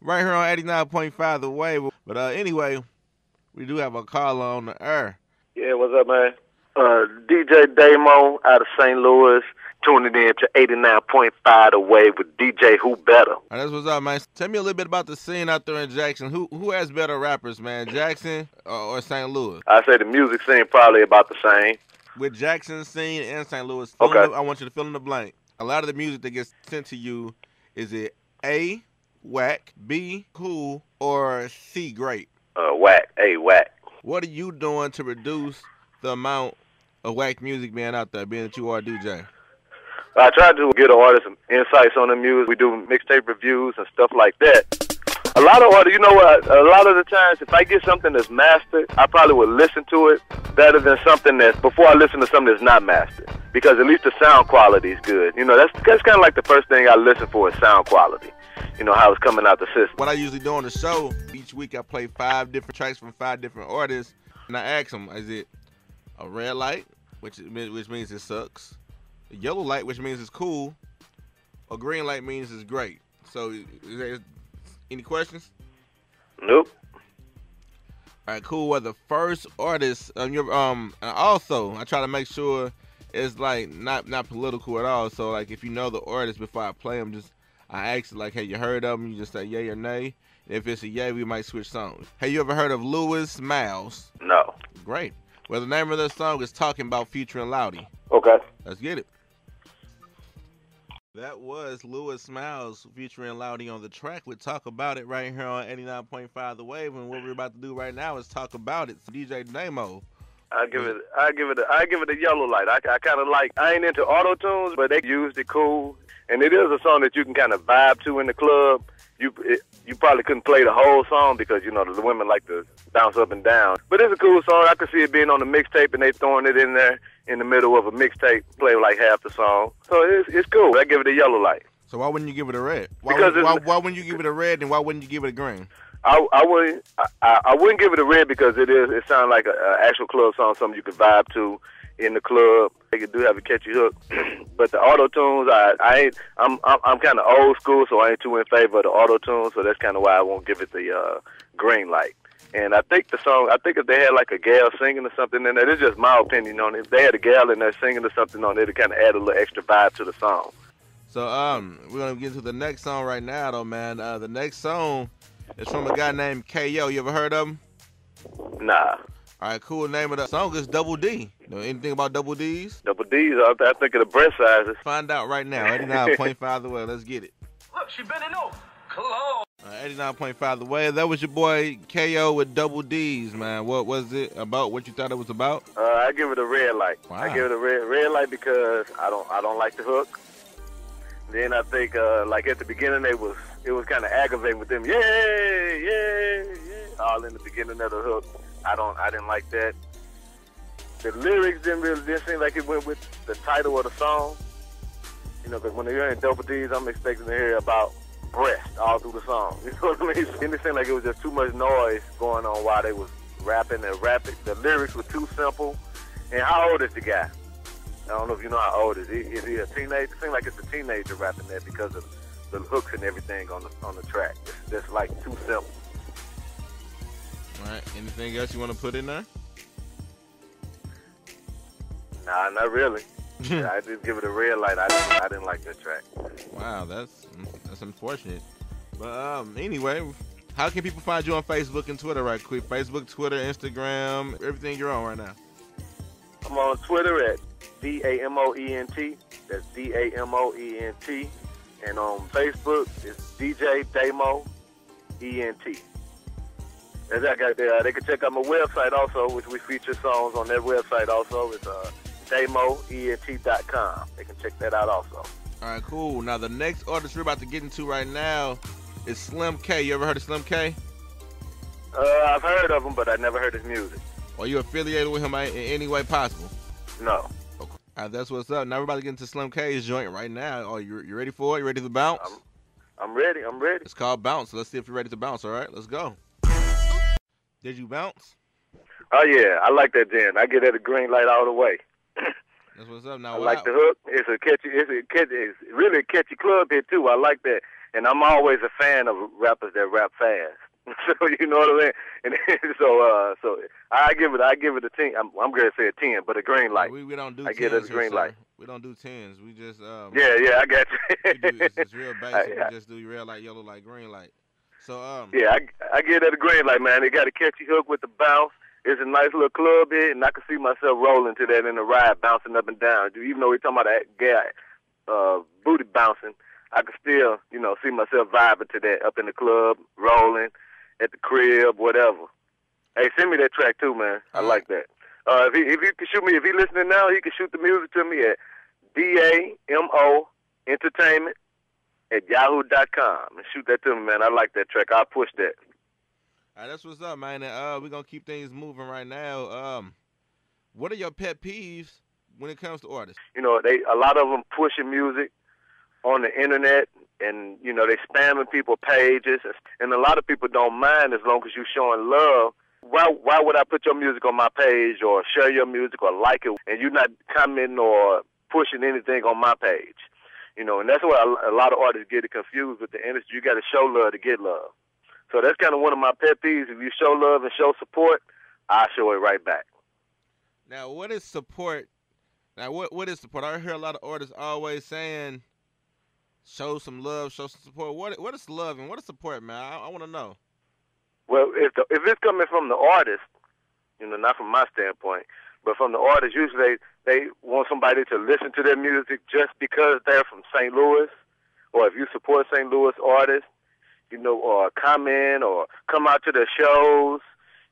right here on 89.5 The Wave. But anyway, we do have a caller on the air. Yeah, what's up, man? DJ DAMO out of St. Louis, tuning in to 89.5 The Wave with DJ Whobeta. That's what's up, man. Tell me a little bit about the scene out there in Jackson. Who has better rappers, man, Jackson or St. Louis? I say the music scene probably about the same. With Jackson scene and St. Louis, Okay. I want you to fill in the blank. A lot of the music that gets sent to you, is it A, whack, B, cool, or C, great? Whack. Hey, whack. What are you doing to reduce the amount of whack music being out there, being that you are a DJ? I try to get an artist some insights on the music. We do mixtape reviews and stuff like that. A lot of artists, you know what, a lot of the times, if I get something that's mastered, I probably would listen to it better than something that's, before I listen to something that's not mastered. Because at least the sound quality is good. You know, that's kind of like the first thing I listen for is sound quality. You know, how it's coming out the system. What I usually do on the show, each week I play 5 different tracks from 5 different artists, and I ask them, is it a red light, which means it sucks, a yellow light, which means it's cool, or green light means it's great. So, is there any questions? Nope. All right, cool. Well, the first artist, and also I try to make sure it's like not political at all. So like if you know the artist before I play them, I ask like, hey, you heard of them? You just say yay or nay. If it's a yay, we might switch songs. Hey, you ever heard of Louis Miles? No. Great. Well, the name of the song is Talking About featuring Loudy. Okay. Let's get it. That was Louis Miles featuring Loudy on the track. We'll talk about it right here on 89.5 The Wave, and what we're about to do right now is talk about it. So DJ DAMO. I give it a yellow light. I kind of like. I ain't into auto tunes, but they used it cool, and it is a song that you can kind of vibe to in the club. You probably couldn't play the whole song because you know the women like to bounce up and down. But it's a cool song. I could see it being on the mixtape, and they throwing it in there in the middle of a mixtape, play like half the song. So it's cool. I give it a yellow light. So why wouldn't you give it a red? Why wouldn't you give it a red, and why wouldn't you give it a green? I wouldn't give it a red because it sounds like an actual club song, something you can vibe to in the club. They do have a catchy hook, but the auto tunes, I'm kind of old school, so I ain't too in favor of the auto tunes. So that's kind of why I won't give it the green light. And I think if they had like a gal singing or something in there, it's just my opinion on it. If they had a gal in there singing or something on it, it kind of add a little extra vibe to the song. So we're gonna get to the next song right now, though, man. The next song is from a guy named K.O. You ever heard of him? Nah. All right, cool. Name of the song is Double D. Know anything about Double D's? Double D's, I think of the breast sizes. Find out right now. 89.5 The Way. Let's get it. Look, she bending over. Close. 89.5 The Way. That was your boy K.O. with Double D's, man. What was it about? What you thought it was about? I give it a red light. Wow. I give it a red light because I don't like the hook. Then I think like at the beginning it was kind of aggravating with them. Yeah, all in the beginning of the hook. I didn't like that. The lyrics didn't seem like it went with the title of the song. You know, because when you're hearing Double D's, I'm expecting to hear about breast all through the song. You know what I mean? And it seemed like it was just too much noise going on while they was rapping and rapping. The lyrics were too simple. And how old is the guy? I don't know if you know how old is he. Is he a teenager? It seems like it's a teenager rapping that because of the hooks and everything on the track. It's just like too simple. All right. Anything else you want to put in there? Nah, not really. I just give it a red light. I didn't like that track. Wow, that's unfortunate. But anyway, how can people find you on Facebook and Twitter right quick? Facebook, Twitter, Instagram, everything you're on right now. I'm on Twitter at DAMOENT. That's DAMOENT. And on Facebook, it's DJ DAMO ENT. They can check out my website also, which we feature songs on that website also. It's DAMOENT.com. They can check that out also. All right, cool. Now, the next artist we're about to get into right now is Slim K. You ever heard of Slim K? I've heard of him, but I never heard his music. Are you affiliated with him in any way possible? No. Okay. All right, that's what's up. Now we're about to get into Slim K's joint right now. Are you ready for it? You ready to bounce? I'm ready. It's called Bounce. So let's see if you're ready to bounce, all right? Let's go. Did you bounce? Oh, yeah. I like that jam. I get at a green light all the way. That's what's up. Now, I like the hook. It's really a catchy club hit, too. I like that. And I'm always a fan of rappers that rap fast. So you know what I mean. And so I give it a 10. I'm going to say a 10, but a green light. We don't do I 10s get it a here, green sir. light. We don't do 10s. We just Yeah, I got you. it's real basic. We just do red light, yellow light, green light. So yeah, I get it a green light, man. They got a catchy hook with the bounce. It's a nice little club hit, and I can see myself rolling to that in the ride, bouncing up and down. Even though we're talking about that guy booty bouncing, I can still, see myself vibing to that up in the club, rolling, at the crib, whatever. Hey, send me that track too, man. I like that. If he can shoot me, if he listening now, he can shoot the music to me at DAMO Entertainment at yahoo.com and shoot that to me, man. I like that track. I'll push that. All right, that's what's up, man. And, we're going to keep things moving right now. What are your pet peeves when it comes to artists? A lot of them pushing music on the internet, and, they spamming people pages, and a lot of people don't mind as long as you're showing love. Why would I put your music on my page or share your music or like it, and you're not commenting or pushing anything on my page? And that's where a lot of artists get it confused with the industry. You got to show love to get love. So that's kind of one of my pet peeves. If you show love and show support, I show it right back. Now, what is support? Now, what is support? I hear a lot of artists always saying, show some love, show some support. What is love and what is support, man? I want to know. Well, if it's coming from the artist, not from my standpoint, but from the artist, usually they want somebody to listen to their music just because they're from St. Louis, or if you support St. Louis artists, or comment or come out to their shows,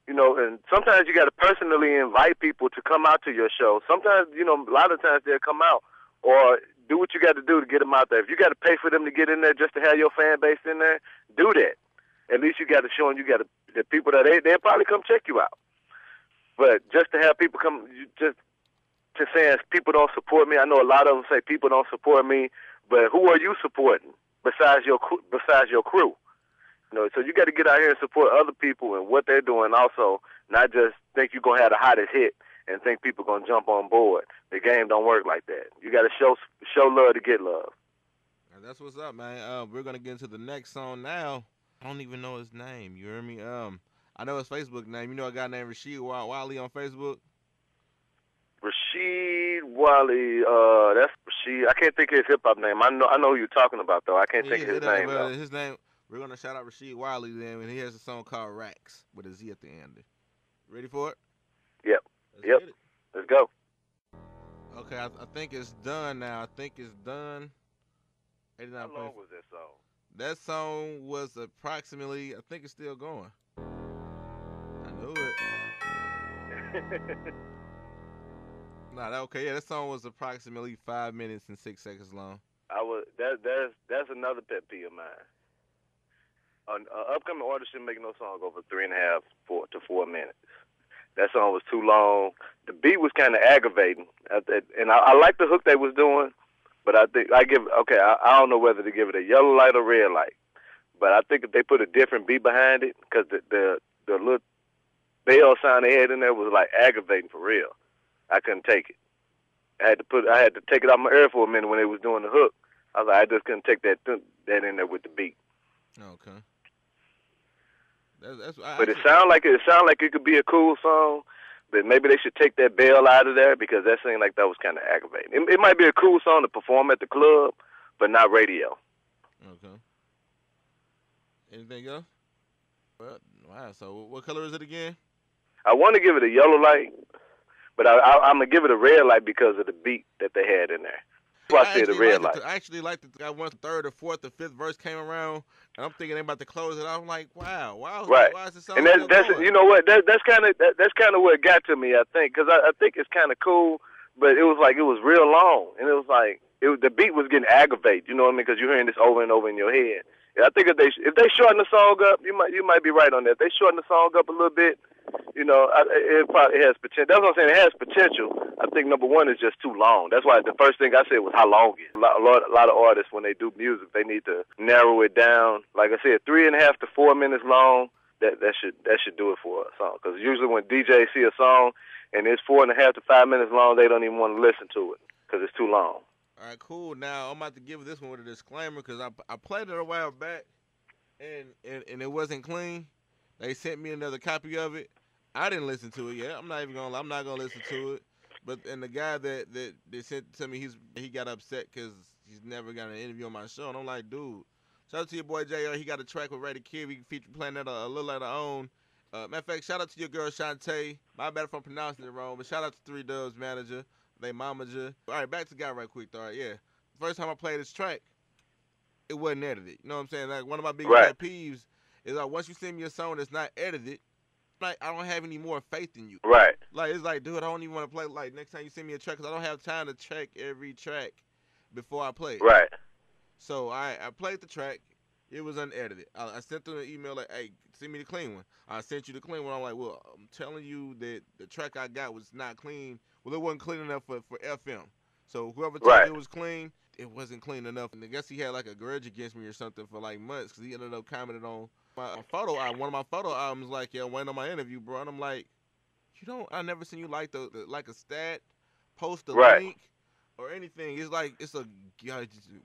and sometimes you got to personally invite people to come out to your show. Sometimes, a lot of times they'll come out or do what you got to do to get them out there. If you got to pay for them to get in there just to have your fan base in there, do that. At least you got to show them the people that they'll probably come check you out. But just to have people come, just to saying people don't support me, I know a lot of them say people don't support me, but who are you supporting besides your crew? So you got to get out here and support other people and what they're doing also, not just think you're going to have the hottest hit and think people going to jump on board. The game don't work like that. You got to show love to get love. That's what's up, man. We're going to get into the next song now. I don't even know his name. You hear me? I know his Facebook name. You know a guy named Rashid Wiley on Facebook? Rashid Wiley, that's Rashid. I can't think of his hip-hop name. I know who you're talking about, though. I can't think of his name, though. His name, we're going to shout out Rashid Wiley then, and he has a song called Racks with a Z at the end. Ready for it? Yep. Let's go. Okay, I think it's done now. How long was that song? That song was approximately, I think it's still going. I knew it. That song was approximately 5 minutes and 6 seconds long. That's another pet peeve of mine. An upcoming artist shouldn't make no song over 3.5 to 4 minutes. That song was too long. The beat was kind of aggravating, and I like the hook they was doing, but I think I don't know whether to give it a yellow light or red light, but I think if they put a different beat behind it, because the little bell sound they had in there was like aggravating for real. I couldn't take it. I had to take it out my ear for a minute when they was doing the hook. I was like, I just couldn't take that in there with the beat. Okay. But it sound like it could be a cool song, but maybe they should take that bell out of there because that seemed like that was kind of aggravating. It might be a cool song to perform at the club, but not radio. Okay. Anything else? Wow. So what color is it again? I want to give it a yellow light, but I'm gonna give it a red light because of the beat that they had in there. I said the red light. I actually liked it. Once the third or fourth or fifth verse came around, and I'm thinking they about to close it. I'm like, wow, why is this song and still that's going? You know what? That's kind of what got to me. I think because I think it's kind of cool, but it was like it was real long, and it was like the beat was getting aggravated. You know what I mean? Because you're hearing this over and over in your head. And I think if they shorten the song up, you might be right on that. If they shorten the song up a little bit, it probably has potential. That's what I'm saying. It has potential. I think number one is just too long. That's why the first thing I said was how long it is. A lot of artists, when they do music, they need to narrow it down. Like I said, 3.5 to 4 minutes long. That should do it for a song. Because usually when DJs see a song and it's 4.5 to 5 minutes long, they don't even want to listen to it because it's too long. All right, cool. Now I'm about to give this one with a disclaimer because I played it a while back, and it wasn't clean. They sent me another copy of it. I didn't listen to it yet. I'm not gonna listen to it. But and the guy that sent it to me, he got upset because he's never got an interview on my show, and I'm like, dude, shout out to your boy JR. He got a track with Rated Kid. We feature playing that a little later on. Matter of fact, shout out to your girl Shantae. My bad if I'm pronouncing it wrong, but shout out to 3 Dubs manager. They mamager. All right, back to the guy right quick. All right, yeah. First time I played this track, it wasn't edited. You know what I'm saying? Like one of my biggest pet peeves is like once you send me a song that's not edited, like I don't have any more faith in you. Right. Like it's like, dude, I don't even want to play. Like next time you send me a track, cause I don't have time to check every track before I play it. Right. So I played the track. It was unedited. I sent them an email like, hey, send me the clean one. I sent you the clean one. I'm like, well, I'm telling you that the track I got was not clean. Well, it wasn't clean enough for FM. So whoever told me it was clean, it wasn't clean enough. And I guess he had like a grudge against me or something for like months because he ended up commenting on my photo album. One of my photo albums, like, yeah, waiting on my interview, bro. And I'm like, I never seen you like like a stat, post a link. Or anything, it's like just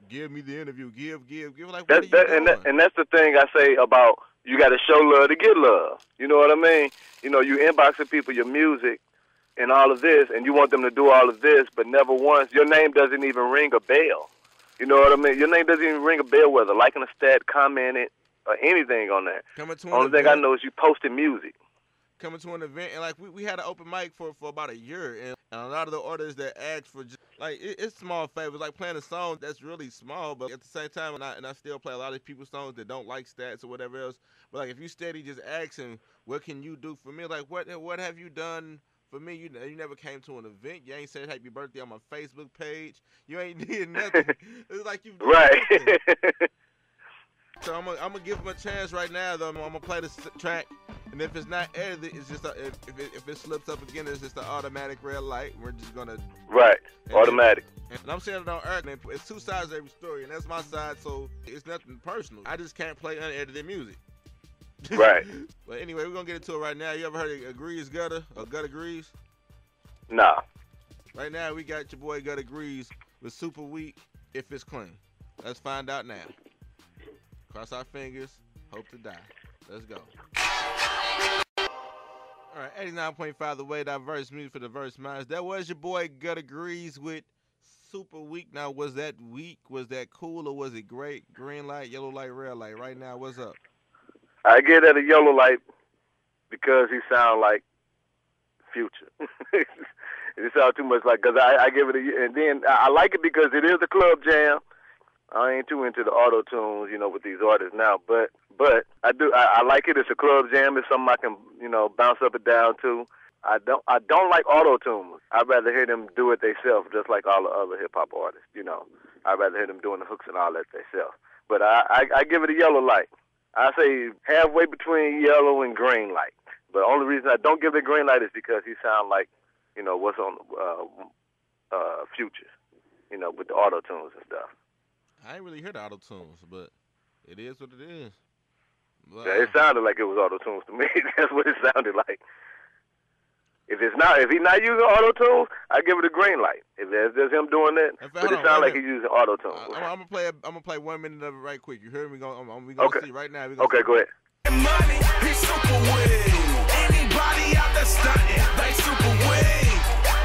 give me the interview, give. Like what are you doing? And that's the thing I say about you got to show love to get love. You know what I mean? You know, you inboxing people your music and all of this, and you want them to do all of this, but never once your name doesn't even ring a bell. You know what I mean? Your name doesn't even ring a bell, whether liking a stat, commenting, or anything on that. Only thing I know is you posting music. Coming to an event, and like we had an open mic for about a year, and a lot of the artists that asked for like it's small favors, like playing a song that's really small, but at the same time, and I still play a lot of people's songs that don't like stats or whatever else. But like if you steady just asking, what can you do for me? Like what have you done for me? You never came to an event. You ain't said happy birthday on my Facebook page. You ain't did nothing. It's like you right. So I'm gonna give him a chance right now. Though I'm gonna play this track. And if it's not edited, it's just if it slips up again, it's just an automatic red light. We're just gonna automatic. And I'm saying it on Earth. It's 2 sides to every story, and that's my side. So it's nothing personal. I just can't play unedited music. Right. But anyway, we're gonna get into it right now. You ever heard of GREEZE Gutta or Gutta GREEZE? Nah. Right now we got your boy Gutta GREEZE with Super Weak. If it's clean, let's find out now. Cross our fingers. Hope to die. Let's go. All right, 89.5 The Way, diverse music for diverse minds. That was your boy Gutta GREEZE with Super Weak. Now, was that weak? Was that cool, or was it great? Green light, yellow light, red light. Right now, what's up? I get at a yellow light because he sound like Future. It sounds too much like, because I give it and then I like it because it is a club jam. I ain't too into the auto tunes, with these artists now, but I do. I like it. It's a club jam. It's something I can, bounce up and down to. I don't like auto tunes. I'd rather hear them do it themselves, just like all the other hip hop artists. I'd rather hear them doing the hooks and all that themselves. But I give it a yellow light. I say halfway between yellow and green light. But the only reason I don't give it a green light is because he sound like, what's on Future, with the auto tunes and stuff. I ain't really hear the auto tunes, but it is what it is. But, yeah, it sounded like it was auto tunes to me. That's what it sounded like. If he's not using auto tunes, I give it a green light. If there's him doing that, but it sounds like he's using auto tunes. I'm gonna play 1 minute of it right quick. You heard me? We gonna see right now. Okay, go ahead. Money, he's super weak. Anybody out there stunting, they super weak.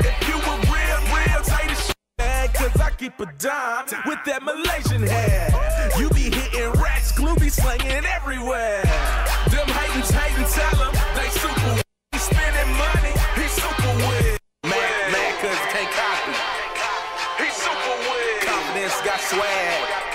If you were real, say the shit, cause I keep a dime with that Malaysian hair. You be hitting racks, glue be slinging everywhere. Them haters, tell them they super weak. He's spending money, he's super weak. Mad cause he can't copy. He's super weak. Confidence got swag.